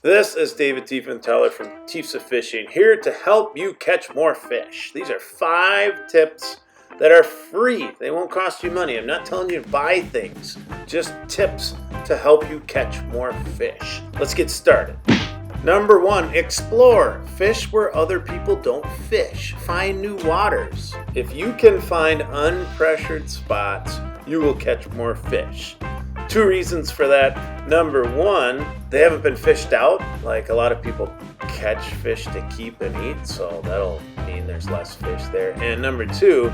This is David Tiefenthaler from Tiefs of Fishing, here to help you catch more fish. These are 5 tips that are free. They won't cost you money. I'm not telling you to buy things, just tips to help you catch more fish. Let's get started. Number 1, explore. Fish where other people don't fish. Find new waters. If you can find unpressured spots, you will catch more fish. 2 reasons for that. Number 1, they haven't been fished out. Like a lot of people catch fish to keep and eat, so that'll mean there's less fish there. And number 2,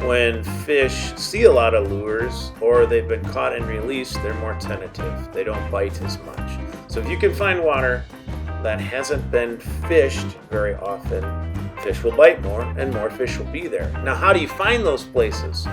when fish see a lot of lures or they've been caught and released, they're more tentative. They don't bite as much. So if you can find water that hasn't been fished very often, fish will bite more and more fish will be there. Now, how do you find those places?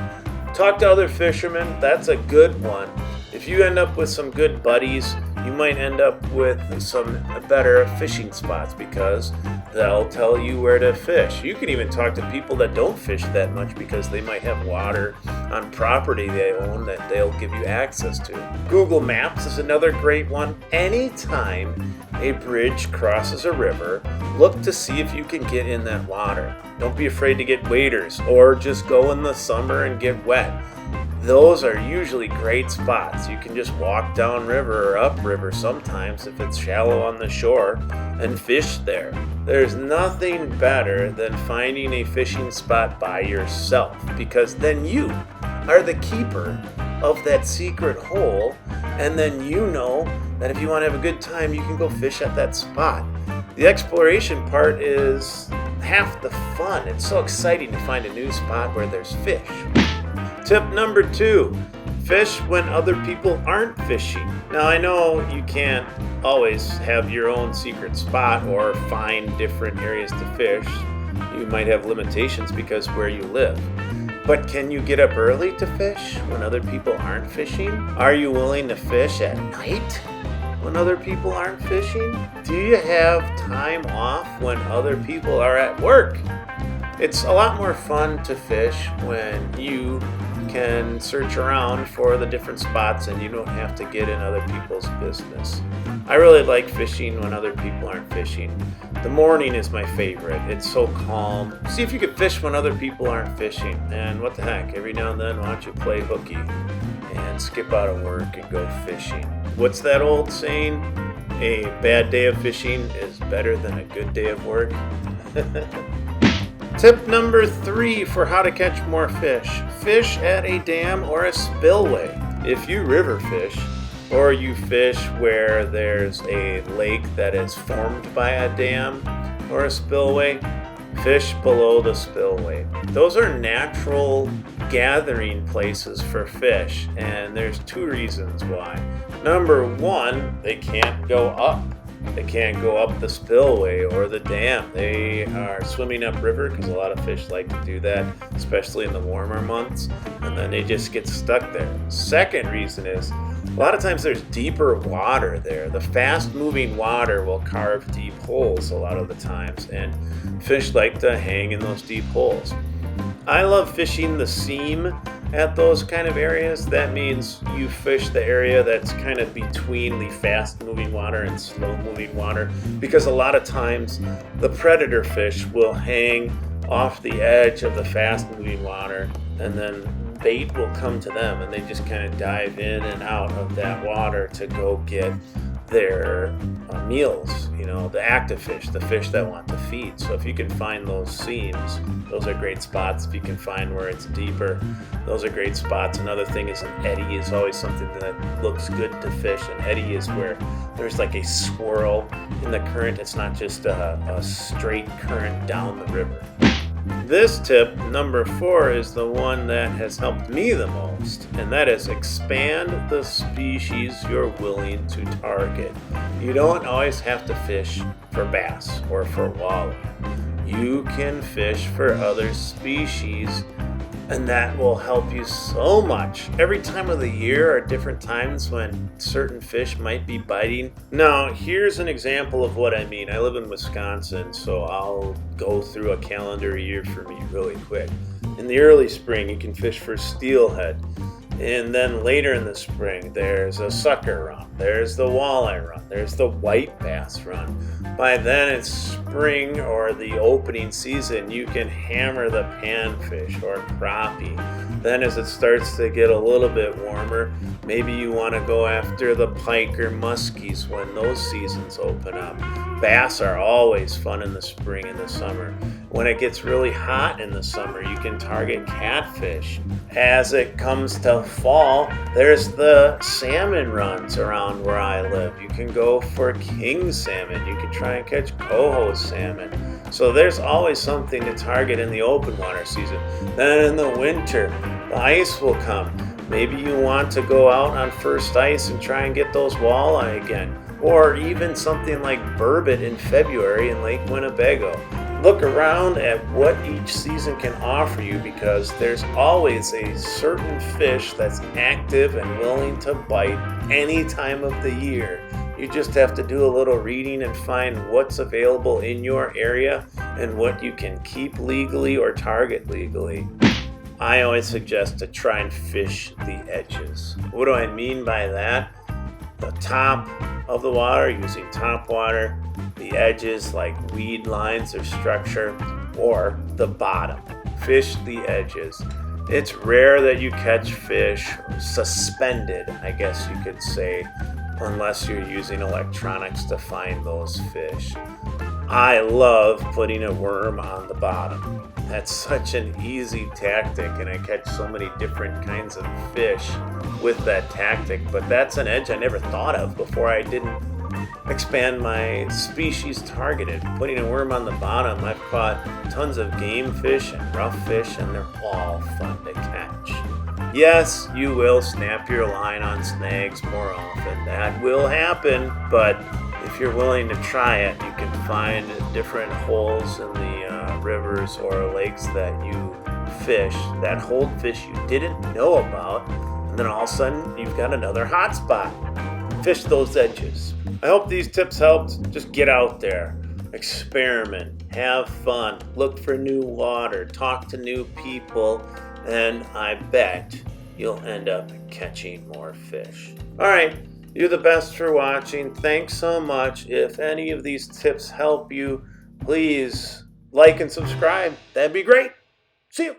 Talk to other fishermen. That's a good one. If you end up with some good buddies, you might end up with some better fishing spots because they'll tell you where to fish. You can even talk to people that don't fish that much because they might have water on property they own that they'll give you access to. Google Maps is another great one. Anytime a bridge crosses a river, look to see if you can get in that water. Don't be afraid to get waders or just go in the summer and get wet. Those are usually great spots. You can just walk downriver or upriver sometimes if it's shallow on the shore and fish there. There's nothing better than finding a fishing spot by yourself because then you are the keeper of that secret hole, and then you know that if you want to have a good time, you can go fish at that spot. The exploration part is half the fun. It's so exciting to find a new spot where there's fish. Tip number 2, fish when other people aren't fishing. Now I know you can't always have your own secret spot or find different areas to fish. You might have limitations because where you live. But can you get up early to fish when other people aren't fishing? Are you willing to fish at night when other people aren't fishing? Do you have time off when other people are at work? It's a lot more fun to fish when you can search around for the different spots and you don't have to get in other people's business. I really like fishing when other people aren't fishing. The morning is my favorite. It's so calm. See if you can fish when other people aren't fishing. And what the heck, every now and then why don't you play hooky and skip out of work and go fishing? What's that old saying? A bad day of fishing is better than a good day of work. Tip number 3 for how to catch more fish. Fish at a dam or a spillway. If you river fish or you fish where there's a lake that is formed by a dam or a spillway, fish below the spillway. Those are natural gathering places for fish, and there's 2 reasons why. Number 1, they can't go up. They can't go up the spillway or the dam. They are swimming upriver because a lot of fish like to do that, especially in the warmer months, and then they just get stuck there. Second reason is a lot of times there's deeper water there. The fast-moving water will carve deep holes a lot of the times, and fish like to hang in those deep holes. I love fishing the seam at those kind of areas. That means you fish the area that's kind of between the fast-moving water and slow-moving water, because a lot of times the predator fish will hang off the edge of the fast-moving water, and then bait will come to them, and they just kind of dive in and out of that water to go get their meals, the active fish, the fish that want to feed. So if you can find those seams, those are great spots. If you can find where it's deeper, those are great spots. Another thing is an eddy is always something that looks good to fish. An eddy is where there's like a swirl in the current. It's not just a straight current down the river. This tip, number 4, is the one that has helped me the most, and that is expand the species you're willing to target. You don't always have to fish for bass or for walleye. You can fish for other species, and that will help you so much. Every time of the year are different times when certain fish might be biting. Now, here's an example of what I mean. I live in Wisconsin, so I'll go through a calendar year for me really quick. In the early spring, you can fish for steelhead. And then later in the spring, there's a sucker run, there's the walleye run, there's the white bass run. By then it's spring or the opening season, you can hammer the panfish or crappie. Then as it starts to get a little bit warmer, maybe you want to go after the pike or muskies when those seasons open up. Bass are always fun in the spring and the summer. When it gets really hot in the summer, you can target catfish. As it comes to fall, there's the salmon runs around where I live. You can go for king salmon. You can try and catch coho salmon. So there's always something to target in the open water season. Then in the winter, the ice will come. Maybe you want to go out on first ice and try and get those walleye again. Or even something like burbot in February in Lake Winnebago. Look around at what each season can offer you, because there's always a certain fish that's active and willing to bite any time of the year. You just have to do a little reading and find what's available in your area and what you can keep legally or target legally. I always suggest to try and fish the edges. What do I mean by that? The top of the water using top water, the edges like weed lines or structure, or the bottom. Fish the edges. It's rare that you catch fish suspended, I guess you could say, unless you're using electronics to find those fish. I love putting a worm on the bottom. That's such an easy tactic, and I catch so many different kinds of fish with that tactic. But that's an edge I never thought of before I didn't expand my species targeted. Putting a worm on the bottom, I've caught tons of game fish and rough fish, and they're all fun to catch. Yes, you will snap your line on snags more often. That will happen, but if you're willing to try it, you can find different holes in the rivers or lakes that you fish that hold fish you didn't know about, and then all of a sudden you've got another hot spot. Fish those edges. I hope these tips helped. Just get out there, experiment, have fun, look for new water, talk to new people, and I bet you'll end up catching more fish. All right. You're the best for watching. Thanks so much. If any of these tips help you, please like and subscribe. That'd be great. See you.